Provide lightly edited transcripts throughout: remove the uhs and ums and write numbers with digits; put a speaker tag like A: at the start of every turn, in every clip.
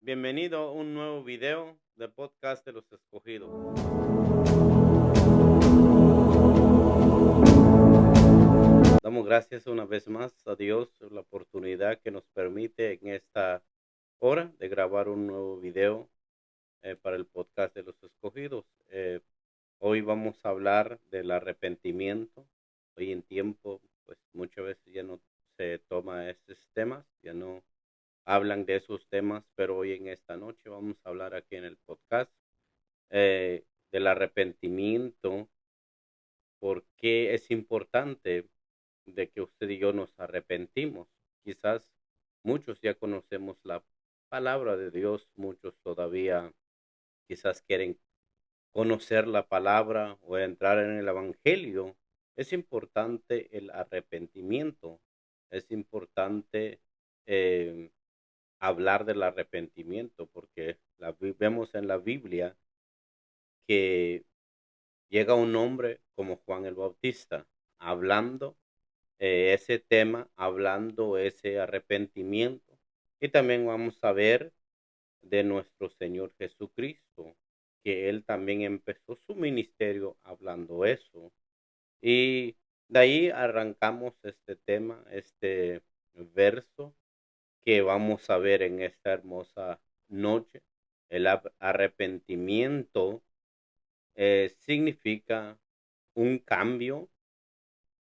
A: Bienvenido a un nuevo video de podcast de los escogidos. Damos gracias una vez más a Dios por la oportunidad que nos permite en esta hora de grabar un nuevo video para el podcast de los escogidos. Hoy vamos a hablar del arrepentimiento. Hoy en tiempo, pues muchas veces ya no se toma estos temas, ya no hablan de esos temas, pero hoy en esta noche vamos a hablar aquí en el podcast del arrepentimiento, por qué es importante de que usted y yo nos arrepentimos. Quizás muchos ya conocemos la palabra de Dios, muchos todavía quizás quieren conocer la palabra o entrar en el evangelio. Es importante el arrepentimiento, es importante eh, hablar del arrepentimiento, porque vemos en la Biblia que llega un hombre como Juan el Bautista, hablando ese tema, hablando ese arrepentimiento. Y también vamos a ver de nuestro Señor Jesucristo, que Él también empezó su ministerio hablando eso. Y de ahí arrancamos este tema, este verso que vamos a ver en esta hermosa noche. El arrepentimiento significa un cambio,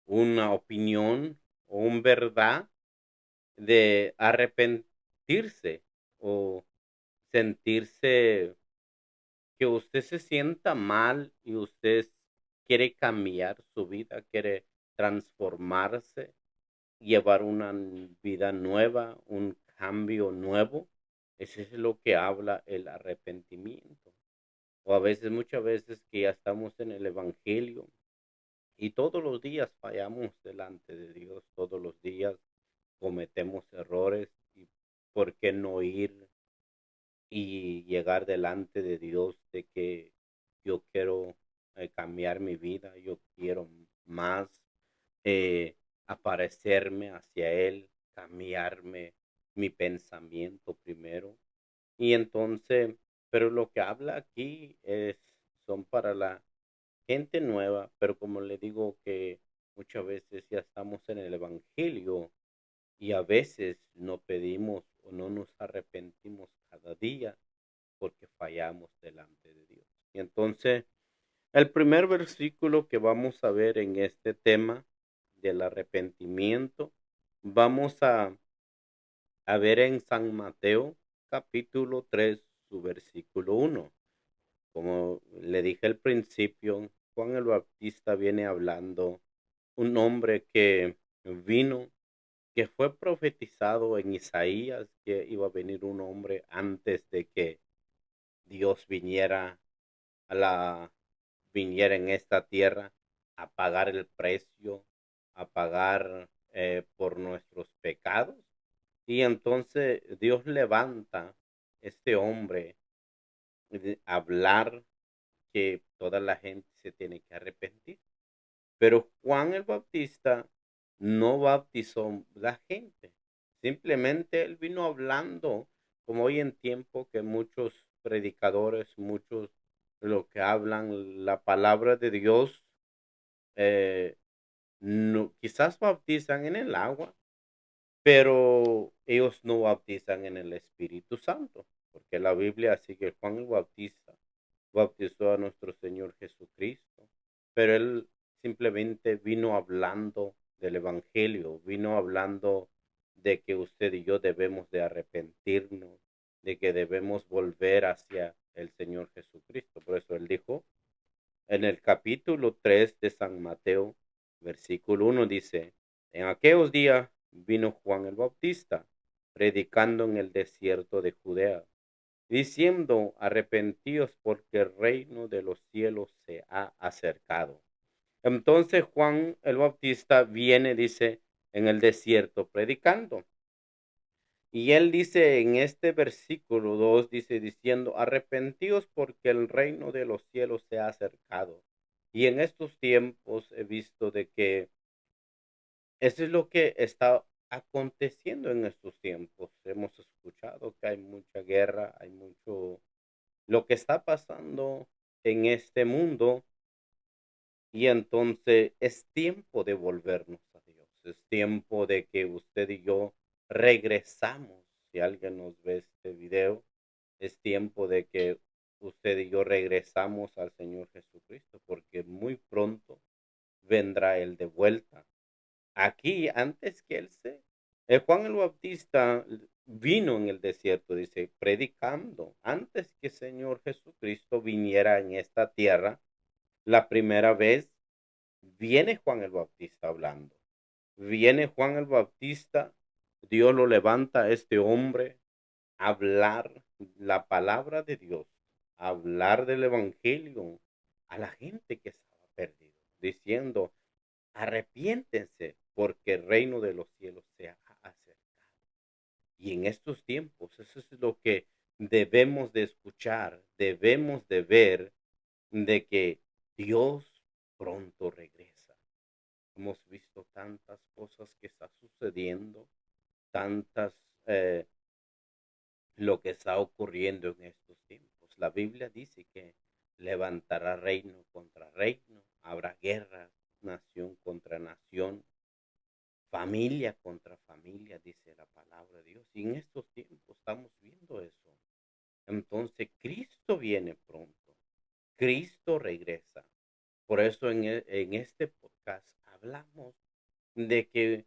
A: una opinión o un verdad de arrepentirse o sentirse que usted se sienta mal y usted quiere cambiar su vida, quiere transformarse, llevar una vida nueva, un cambio nuevo. Eso es lo que habla el arrepentimiento. O a veces, muchas veces que ya estamos en el evangelio y todos los días fallamos delante de Dios, todos los días cometemos errores y por qué no ir y llegar delante de Dios de que yo quiero cambiar mi vida, yo quiero más aparecerme hacia Él, cambiarme mi pensamiento primero. Y entonces, pero lo que habla aquí son para la gente nueva, pero como le digo que muchas veces ya estamos en el evangelio y a veces no pedimos o no nos arrepentimos cada día porque fallamos delante de Dios. Y entonces, el primer versículo que vamos a ver en este tema del arrepentimiento, vamos a ver en San Mateo capítulo 3 su versículo 1. Como le dije al principio, Juan el Bautista viene hablando, un hombre que vino, que fue profetizado en Isaías, que iba a venir un hombre antes de que Dios viniera en esta tierra a pagar el precio, a pagar por nuestros pecados. Y entonces Dios levanta este hombre de hablar que toda la gente se tiene que arrepentir. Pero Juan el Bautista no bautizó la gente. Simplemente él vino hablando, como hoy en tiempo que muchos predicadores, muchos lo que hablan la palabra de Dios, eh, no, quizás bautizan en el agua, pero ellos no bautizan en el Espíritu Santo, porque la Biblia así que Juan el Bautista bautizó a nuestro Señor Jesucristo, pero él simplemente vino hablando del Evangelio, vino hablando de que usted y yo debemos de arrepentirnos, de que debemos volver hacia el Señor Jesucristo. Por eso él dijo en el capítulo 3 de San Mateo, versículo 1 dice, en aquellos días vino Juan el Bautista, predicando en el desierto de Judea, diciendo, arrepentíos porque el reino de los cielos se ha acercado. Entonces Juan el Bautista viene, dice, en el desierto predicando. Y él dice en este versículo 2 dice, diciendo, arrepentíos porque el reino de los cielos se ha acercado. Y en estos tiempos he visto de que eso es lo que está aconteciendo en estos tiempos. Hemos escuchado que hay mucha guerra, hay mucho lo que está pasando en este mundo y entonces es tiempo de volvernos a Dios. Es tiempo de que usted y yo regresamos. Si alguien nos ve este video, es tiempo de que usted y yo regresamos al Señor Jesucristo porque muy pronto vendrá Él de vuelta. Aquí, antes que Él Juan el Bautista vino en el desierto, dice, predicando, antes que Señor Jesucristo viniera en esta tierra, la primera vez viene Juan el Bautista hablando. Viene Juan el Bautista, Dios lo levanta a este hombre a hablar la palabra de Dios, a hablar del evangelio a la gente que estaba perdida, diciendo, arrepiéntense porque el reino de los cielos se ha acercado. Y en estos tiempos, eso es lo que debemos de escuchar, debemos de ver de que Dios pronto regresa. Hemos visto tantas cosas que está sucediendo, tantas lo que está ocurriendo en estos tiempos. La Biblia dice que levantará reino contra reino, habrá guerra, nación contra nación, familia contra familia, dice la palabra de Dios. Y en estos tiempos estamos viendo eso. Entonces, Cristo viene pronto. Cristo regresa. Por eso en este podcast hablamos de que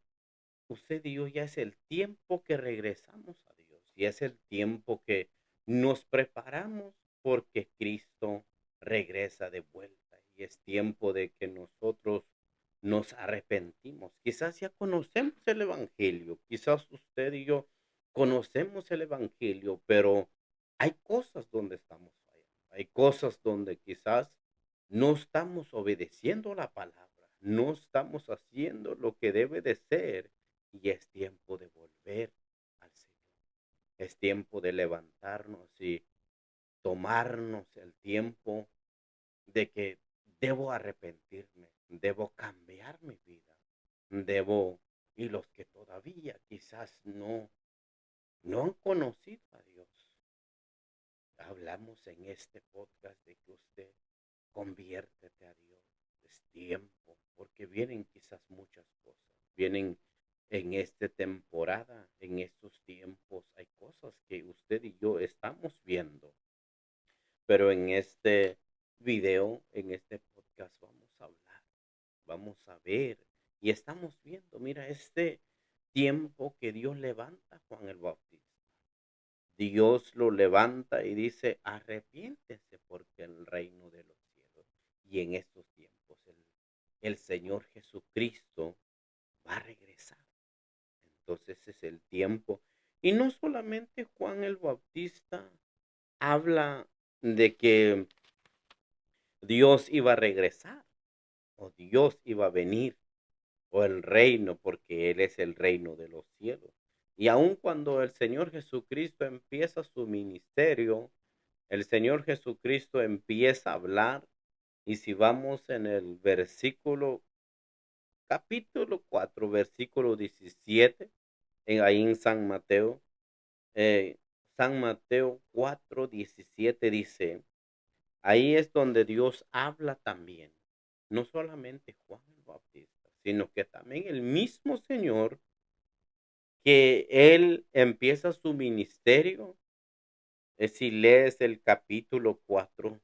A: usted y yo ya es el tiempo que regresamos a Dios. Y es el tiempo que nos preparamos porque Cristo regresa de vuelta. Y es tiempo de que nosotros nos arrepentimos. Quizás ya conocemos el Evangelio. Quizás usted y yo conocemos el Evangelio, pero hay cosas donde estamos fallando. Hay cosas donde quizás no estamos obedeciendo la palabra. No estamos haciendo lo que debe de ser. Y es tiempo de volver al Señor. Es tiempo de levantarnos y tomarnos el tiempo de que debo arrepentirme, debo cambiar mi vida, debo, y los que todavía quizás no han conocido a Dios, hablamos en este podcast de que usted conviértete a Dios. Es tiempo, porque vienen quizás muchas cosas, vienen en esta temporada, en estos tiempos, hay cosas que usted y yo estamos viendo, pero en este video, en este podcast vamos a hablar, vamos a ver y estamos viendo, mira, este tiempo que Dios levanta a Juan el Bautista. Dios lo levanta y dice, arrepiéntese porque el reino de los cielos. Y en estos tiempos el Señor Jesucristo va a regresar. Entonces es el tiempo. Y no solamente Juan el Bautista habla de que Dios iba a regresar o Dios iba a venir o el reino, porque Él es el reino de los cielos. Y aun cuando el Señor Jesucristo empieza su ministerio, el Señor Jesucristo empieza a hablar. Y si vamos en el capítulo 4 versículo 17, ahí en eh, San Mateo 4:17 dice, ahí es donde Dios habla también, no solamente Juan el Bautista, sino que también el mismo Señor, que Él empieza su ministerio. Si lees el capítulo 4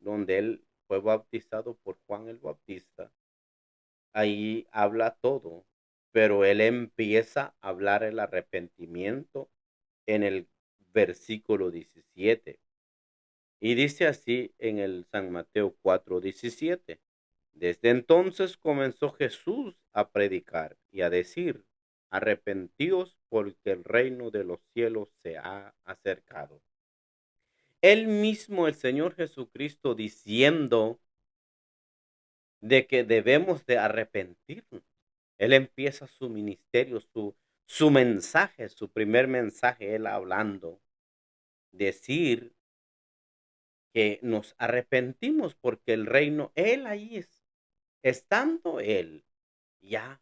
A: donde Él fue bautizado por Juan el Bautista, ahí habla todo, pero Él empieza a hablar el arrepentimiento en el versículo 17. Y dice así en el San Mateo 4:17. Desde entonces comenzó Jesús a predicar y a decir, arrepentíos porque el reino de los cielos se ha acercado. Él mismo, el Señor Jesucristo, diciendo de que debemos de arrepentirnos. Él empieza su ministerio, su mensaje, su primer mensaje, él hablando, decir que nos arrepentimos porque el reino, Él ahí es, estando Él, ya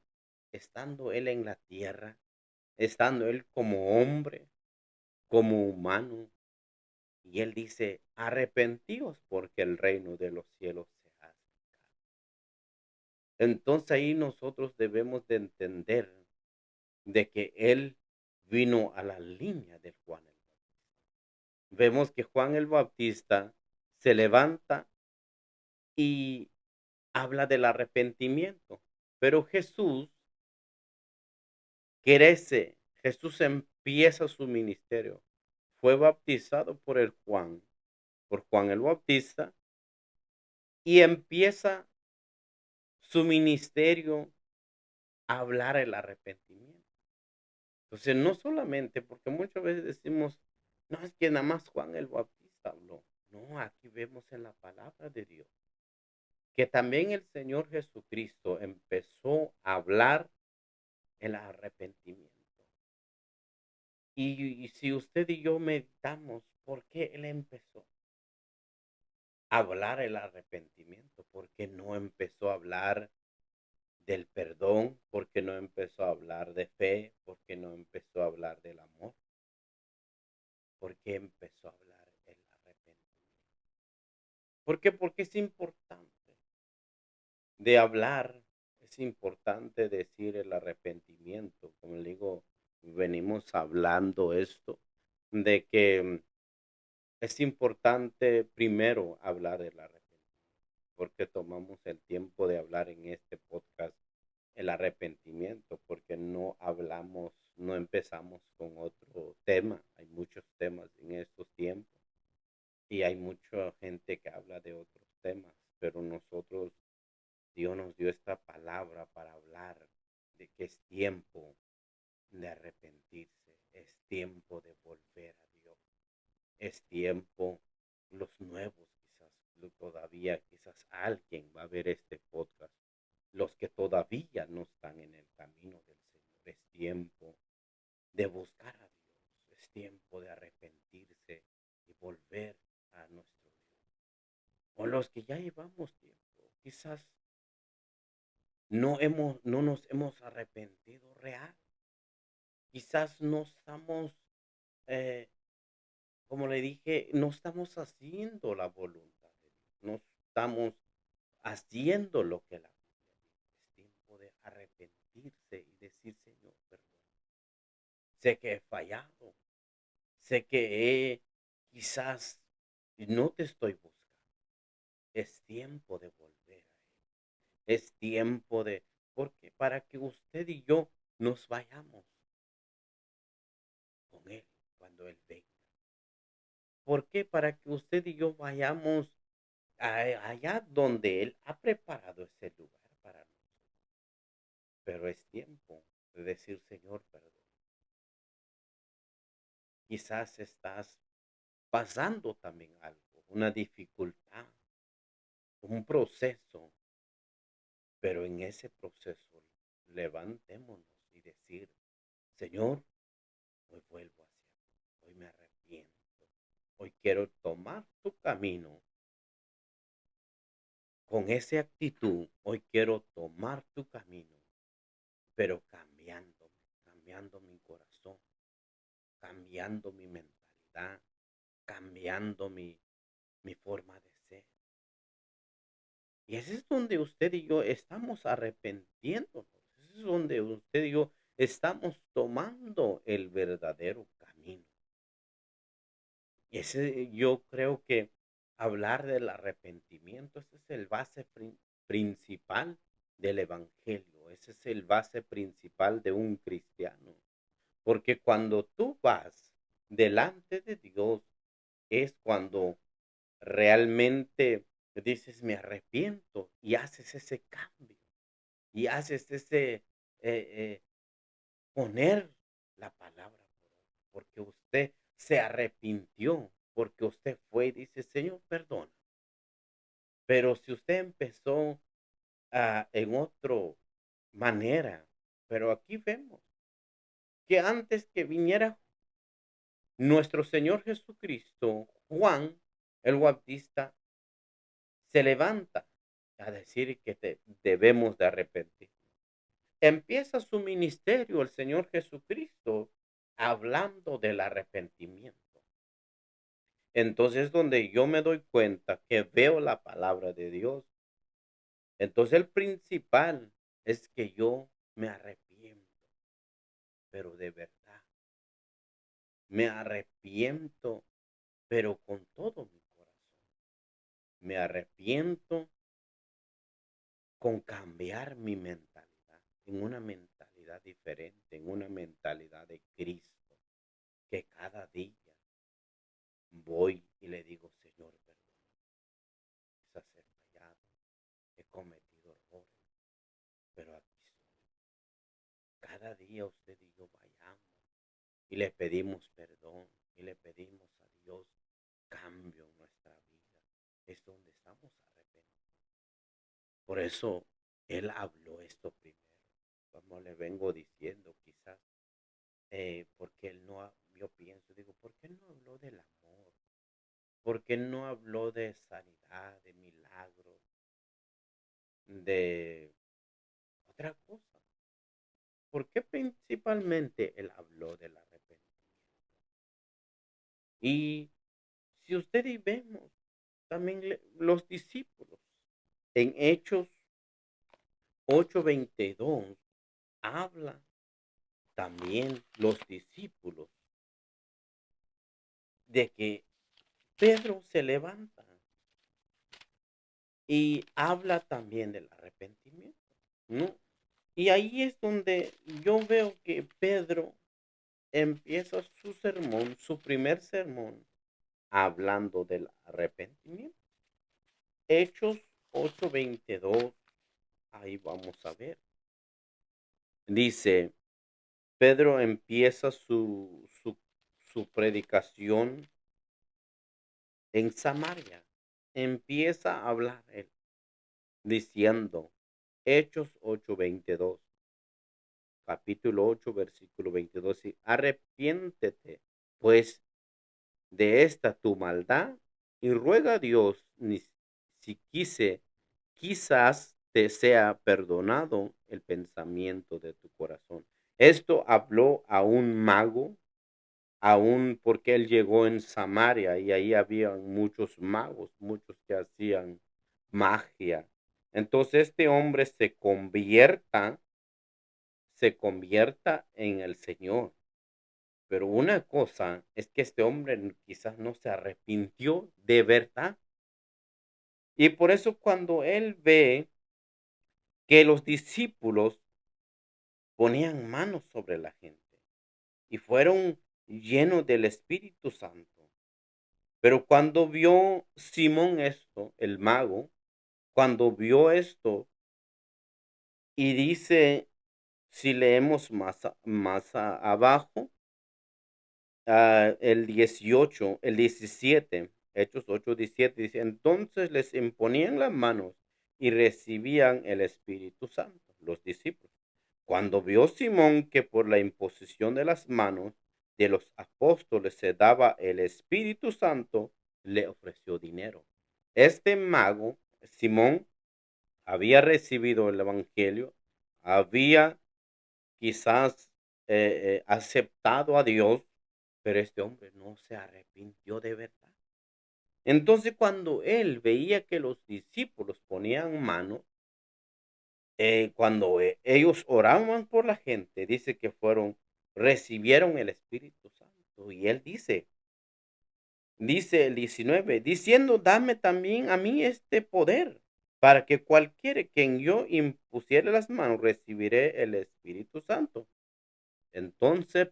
A: estando Él en la tierra, estando él como hombre, como humano, y él dice, arrepentíos porque el reino de los cielos se ha acercado. Entonces ahí nosotros debemos de entender de que él vino a la línea de Juan el Bautista. Vemos que Juan el Bautista se levanta y habla del arrepentimiento, pero Jesús crece, Jesús empieza su ministerio. Fue bautizado por Juan el Bautista, y empieza su ministerio a hablar el arrepentimiento. Entonces, no solamente, porque muchas veces decimos, no, es que nada más Juan el Bautista habló. No, aquí vemos en la palabra de Dios que también el Señor Jesucristo empezó a hablar el arrepentimiento. Y si usted y yo meditamos, ¿por qué Él empezó a hablar el arrepentimiento? ¿Por qué no empezó a hablar del perdón? ¿Por qué no empezó a hablar de fe? ¿Por qué no empezó a hablar del amor? ¿Por qué empezó a hablar el arrepentimiento? ¿Por qué? Porque es importante de hablar, es importante decir el arrepentimiento. Como le digo, venimos hablando esto, de que es importante primero hablar del arrepentimiento, porque tomamos el tiempo de hablar en este podcast el arrepentimiento, porque no hablamos, no empezamos con otro tema. Hay muchos temas en estos tiempos y hay mucha gente que habla de otros temas, pero nosotros, Dios nos dio esta palabra para hablar de que es tiempo de arrepentirse, es tiempo de volver a Dios, es tiempo, los nuevos quizás, todavía quizás alguien va a ver este podcast, los que todavía no están en el camino del Señor, es tiempo de buscar a Dios, es tiempo de arrepentirse y volver a nuestro Dios. O los que ya llevamos tiempo, quizás no nos hemos arrepentido real, quizás no estamos, eh, como le dije, no estamos haciendo la voluntad de Dios, no estamos haciendo lo que la Biblia dice. Es tiempo de arrepentirse y decir, Señor, perdón. Sé que he fallado, sé que quizás no te estoy buscando. Es tiempo de volver a Él. Es tiempo de, porque para que usted y yo nos vayamos con Él cuando Él venga. ¿Por qué? Para que usted y yo vayamos allá donde Él ha preparado ese lugar para nosotros. Pero es tiempo de decir, Señor, perdón. Quizás estás pasando también algo, una dificultad, un proceso, pero en ese proceso levantémonos y decir, Señor, hoy vuelvo hacia ti, hoy me arrepiento, hoy quiero tomar tu camino con esa actitud, hoy quiero tomar tu camino, pero cambiando mi corazón, cambiando mi mentalidad, cambiando mi forma de ser. Y ese es donde usted y yo estamos arrepintiéndonos. Ese es donde usted y yo estamos tomando el verdadero camino. Y ese, yo creo que hablar del arrepentimiento, ese es el base principal del evangelio. Ese es el base principal de un cristiano. Porque cuando tú vas delante de Dios, es cuando realmente dices, me arrepiento, y haces ese cambio, y haces ese poner la palabra por obra, porque usted se arrepintió, porque usted fue y dice, Señor, perdona. Pero si usted empezó en otra manera, pero aquí vemos que antes que viniera nuestro Señor Jesucristo, Juan el Bautista se levanta a decir que debemos de arrepentir. empieza su ministerio el Señor Jesucristo hablando del arrepentimiento. Entonces, donde yo me doy cuenta que veo la palabra de Dios, entonces el principal es que yo me arrepiento, pero de verdad, me arrepiento, pero con todo mi corazón. Me arrepiento con cambiar mi mentalidad, en una mentalidad diferente, en una mentalidad de Cristo, que cada día voy y le digo, Señor, perdón, quizás he fallado, he cometido errores, pero aquí estoy. Cada día usted y yo vayamos y le pedimos perdón y le pedimos a Dios cambio en nuestra vida. Es donde estamos arrepentidos. Por eso Él habló esto primero. Como le vengo diciendo, quizás, porque Él no, yo pienso, digo, ¿por qué no habló del amor? ¿Por qué no habló de sanidad, de milagros, de otra cosa? ¿Por qué principalmente Él habló del arrepentimiento? Y si usted y vemos, también los discípulos en Hechos 8:22 habla también los discípulos de que Pedro se levanta y habla también del arrepentimiento, ¿no? Y ahí es donde yo veo que Pedro empieza su sermón, su primer sermón, hablando del arrepentimiento. Hechos 8:22, ahí vamos a ver. Dice, Pedro empieza su predicación en Samaria. Empieza a hablar él, diciendo, Hechos 8:22, capítulo 8, versículo 22, y arrepiéntete, pues, de esta tu maldad, y ruega a Dios si quizás te sea perdonado el pensamiento de tu corazón. Esto habló a un mago, aún porque él llegó en Samaria y ahí había muchos magos, muchos que hacían magia. Entonces este hombre se convierta en el Señor. Pero una cosa es que este hombre quizás no se arrepintió de verdad. Y por eso cuando él ve que los discípulos ponían manos sobre la gente y fueron llenos del Espíritu Santo. Pero cuando vio Simón esto, el mago, cuando vio esto y dice, si leemos más abajo, el 18, el 17, Hechos 8:17, dice, entonces les imponían las manos y recibían el Espíritu Santo, los discípulos. Cuando vio Simón que por la imposición de las manos de los apóstoles se daba el Espíritu Santo, le ofreció dinero. Este mago, Simón, había recibido el Evangelio, había quizás aceptado a Dios, pero este hombre no se arrepintió de verdad. Entonces, cuando él veía que los discípulos ponían mano, cuando ellos oraban por la gente, dice que recibieron el Espíritu Santo. Y él dice el 19, diciendo, dame también a mí este poder, para que cualquiera quien yo impusiere las manos, recibiré el Espíritu Santo. Entonces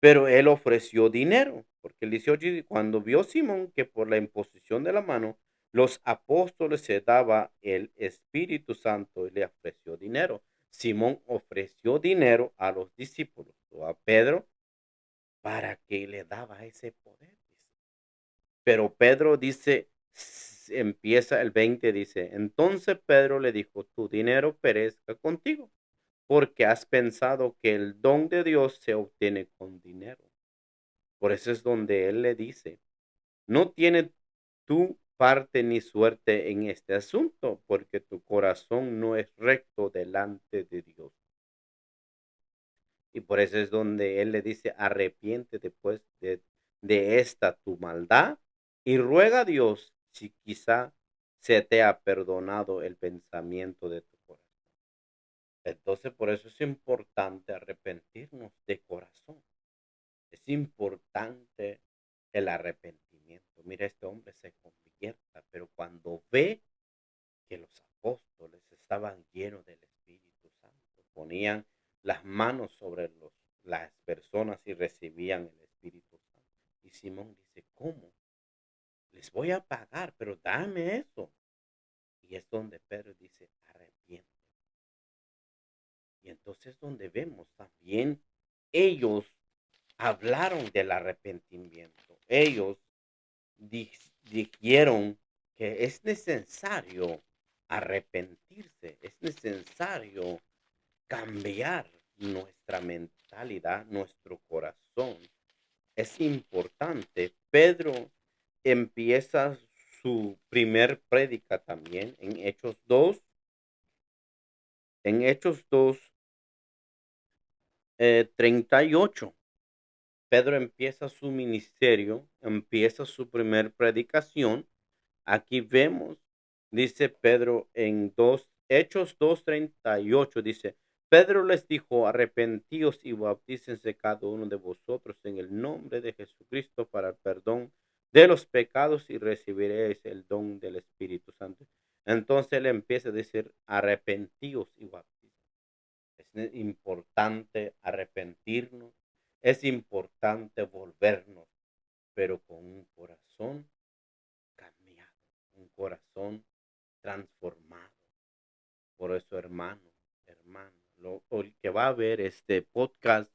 A: pero él ofreció dinero, porque el 18 dice, cuando vio Simón que por la imposición de la mano los apóstoles se daba el Espíritu Santo y le ofreció dinero. Simón ofreció dinero a los discípulos o a Pedro para que le daba ese poder. Pero Pedro dice, empieza el 20, dice, entonces Pedro le dijo, tu dinero perezca contigo porque has pensado que el don de Dios se obtiene con dinero. Por eso es donde él le dice, no tienes tú parte ni suerte en este asunto, porque tu corazón no es recto delante de Dios. Y por eso es donde Él le dice, arrepiéntete pues de esta tu maldad y ruega a Dios si quizá se te ha perdonado el pensamiento de tu corazón. Entonces, por eso es importante arrepentirnos de corazón. Es importante el arrepentimiento. Mira, este hombre se convierta, pero cuando ve que los apóstoles estaban llenos del Espíritu Santo, ponían las manos sobre las personas y recibían el Espíritu Santo. Y Simón dice, ¿cómo? Les voy a pagar, pero dame eso. Y es donde Pedro dice, arrepiente. Y entonces donde vemos también, ellos hablaron del arrepentimiento. Ellos dijeron que es necesario arrepentirse, es necesario cambiar nuestra mentalidad, nuestro corazón. Es importante. Pedro empieza su primer prédica también en Hechos 2, 38. Pedro empieza su ministerio, empieza su primer predicación. Aquí vemos, dice Pedro en Hechos 2:38, dice, Pedro les dijo, arrepentíos y bautícense cada uno de vosotros en el nombre de Jesucristo para el perdón de los pecados y recibiréis el don del Espíritu Santo. Entonces él empieza a decir, arrepentíos y bautícense. Es importante arrepentirnos, es importante volvernos, pero con un corazón cambiado, un corazón transformado. Por eso, hermano, el que va a ver este podcast,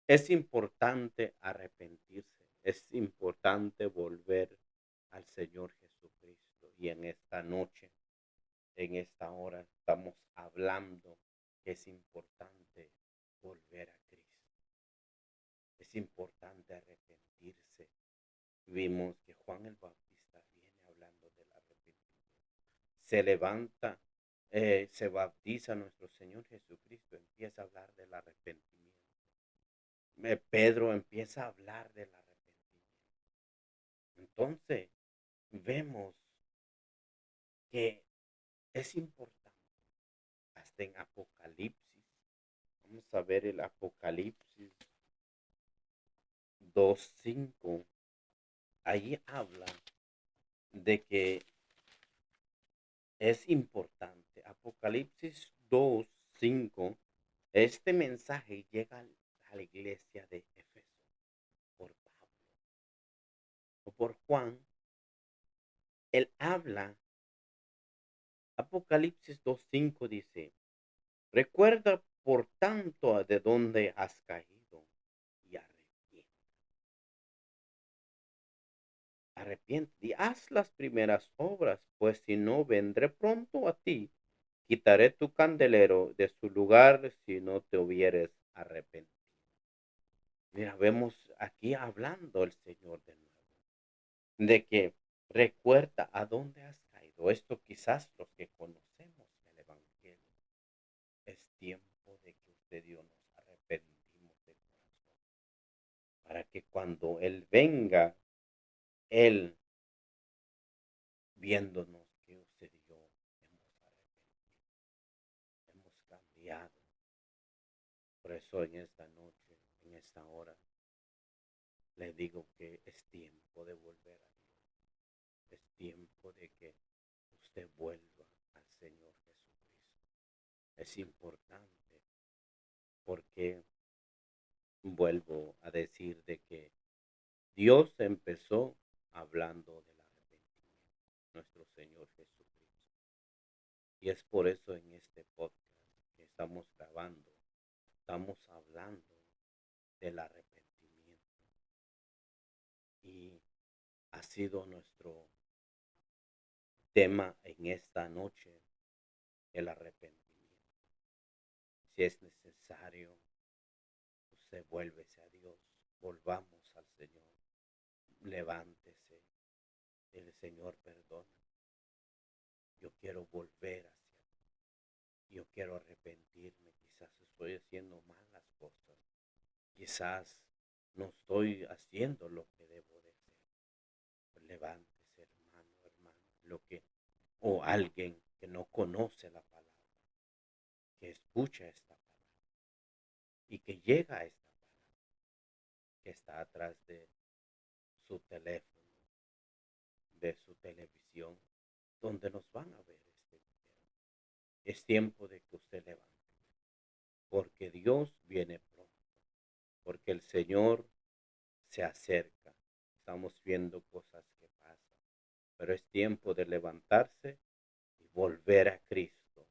A: es importante arrepentirse, es importante volver al Señor Jesucristo. Y en esta noche, en esta hora, estamos hablando que es importante volver a Cristo. Es importante arrepentirse. Vimos que Juan el Bautista viene hablando del arrepentimiento. Se levanta, se bautiza nuestro Señor Jesucristo, empieza a hablar del arrepentimiento. Pedro empieza a hablar del arrepentimiento. Entonces, vemos que es importante. Hasta en Apocalipsis, vamos a ver el Apocalipsis 2:5. Ahí habla de que es importante. Apocalipsis 2:5. Este mensaje llega a la iglesia de Éfeso por Pablo o por Juan. Él habla. Apocalipsis 2:5 dice, recuerda por tanto de dónde has caído y arrepiente. Arrepiente y haz las primeras obras, pues si no vendré pronto a ti. Quitaré tu candelero de su lugar si no te hubieres arrepentido. Mira, vemos aquí hablando el Señor de nuevo, de que recuerda a dónde has caído. Esto quizás los que conocemos el Evangelio, es tiempo de que usted y yo nos arrepentimos de corazón, para que cuando Él venga, Él viéndonos que usted y yo hemos arrepentido, hemos cambiado. Por eso en esta noche, en esta hora, le digo que es tiempo de volver a Dios. Es tiempo de que usted vuelva al Señor Jesucristo. Es importante porque vuelvo a decir de que Dios empezó hablando del arrepentimiento, nuestro Señor Jesucristo. Y es por eso en este podcast que estamos grabando, estamos hablando del arrepentimiento. Y ha sido nuestro tema en esta noche, el arrepentimiento. Si es necesario, usted vuélvese a Dios, volvamos al Señor, levántese, Dile, Señor, perdona. Yo quiero volver hacia ti. Yo quiero arrepentirme. Quizás estoy haciendo mal las cosas. Quizás no estoy haciendo lo que debo de hacer. Levántese, hermano, o alguien que no conoce la palabra, que escucha esta palabra y que llega a esta palabra, que está atrás de su teléfono, de su televisión, donde nos van a ver este video. Es tiempo de que usted levante, porque Dios viene pronto, porque el Señor se acerca. Estamos viendo cosas que pasan, pero es tiempo de levantarse y volver a Cristo.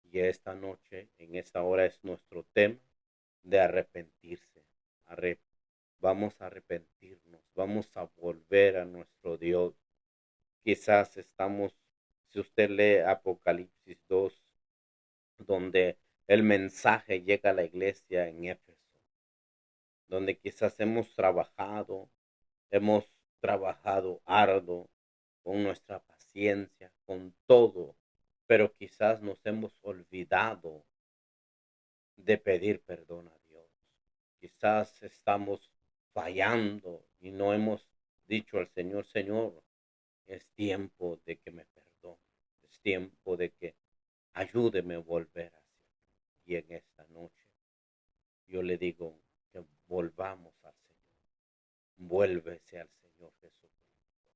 A: Y esta noche, en esta hora, es nuestro tema de arrepentirse. Vamos a arrepentirnos, vamos a volver a nuestro Dios. Quizás si usted lee Apocalipsis 2, donde el mensaje llega a la iglesia en Éfeso, donde quizás hemos trabajado arduo con nuestra paciencia, con todo, pero quizás nos hemos olvidado de pedir perdón a Dios. Quizás estamos fallando y no hemos dicho al Señor, Señor, es tiempo de que me perdone, es tiempo de que ayúdeme a volver hacia ti. Y en esta noche yo le digo que volvamos al Señor, vuélvese al Señor Jesucristo,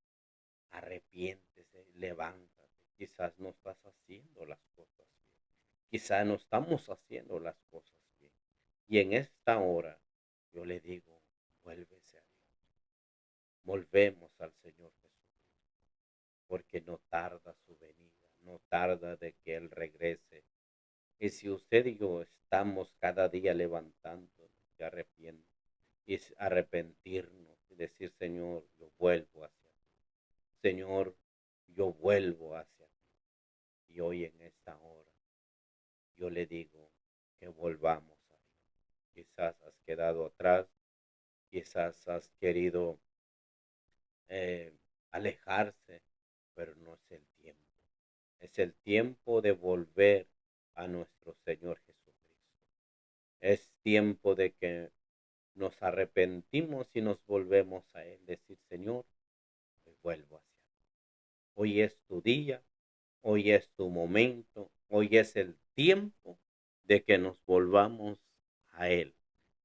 A: arrepiéntese, levántate. Quizás no estás haciendo las cosas bien, quizás no estamos haciendo las cosas bien. Y en esta hora yo le digo, vuélvese a Dios, volvemos al Señor Jesucristo, porque no tarda su venida, no tarda de que Él regrese. Y si usted y yo estamos cada día levantándonos y arrepentirnos y decir, Señor, yo vuelvo hacia ti. Señor, yo vuelvo hacia ti. Y hoy en esta hora yo le digo que volvamos a Dios. Quizás has quedado atrás, quizás has querido eh, alejarse, pero no es el tiempo. Es el tiempo de volver a nuestro Señor Jesucristo. Es tiempo de que nos arrepentimos y nos volvemos a Él. Decir, Señor, hoy vuelvo hacia ti. Hoy es tu día, hoy es tu momento, hoy es el tiempo de que nos volvamos a Él,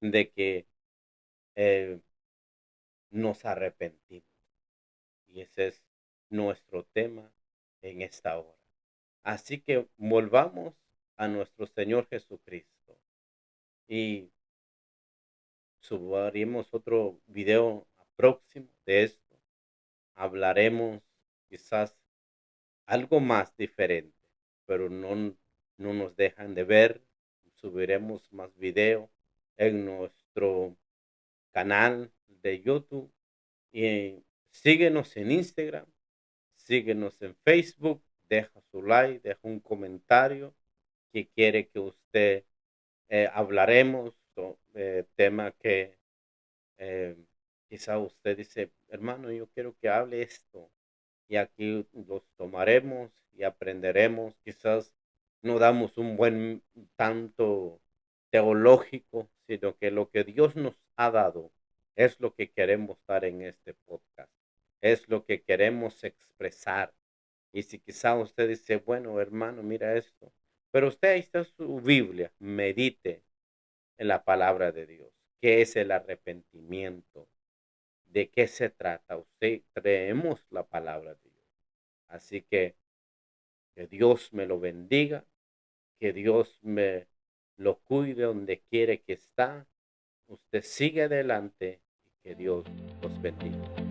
A: de que eh, nos arrepentimos. Y ese es nuestro tema en esta hora. Así que volvamos a nuestro Señor Jesucristo y subiremos otro video próximo de esto. Hablaremos quizás algo más diferente, pero no nos dejan de ver. Subiremos más video en nuestro canal de YouTube y síguenos en Instagram, síguenos en Facebook, deja su like, deja un comentario que quiere que usted hablaremos, tema que eh, quizá usted dice, hermano, yo quiero que hable esto. Y aquí los tomaremos y aprenderemos. Quizás no damos un buen tanto teológico, sino que lo que Dios nos ha dado es lo que queremos dar en este podcast. Es lo que queremos expresar. Y si quizá usted dice, bueno, hermano, mira esto. Pero usted ahí está su Biblia, medite en la palabra de Dios. ¿Qué es el arrepentimiento? ¿De qué se trata? Usted creemos la palabra de Dios. Así que Dios me lo bendiga, que Dios me lo cuide donde quiere que está. Usted sigue adelante y que Dios los bendiga.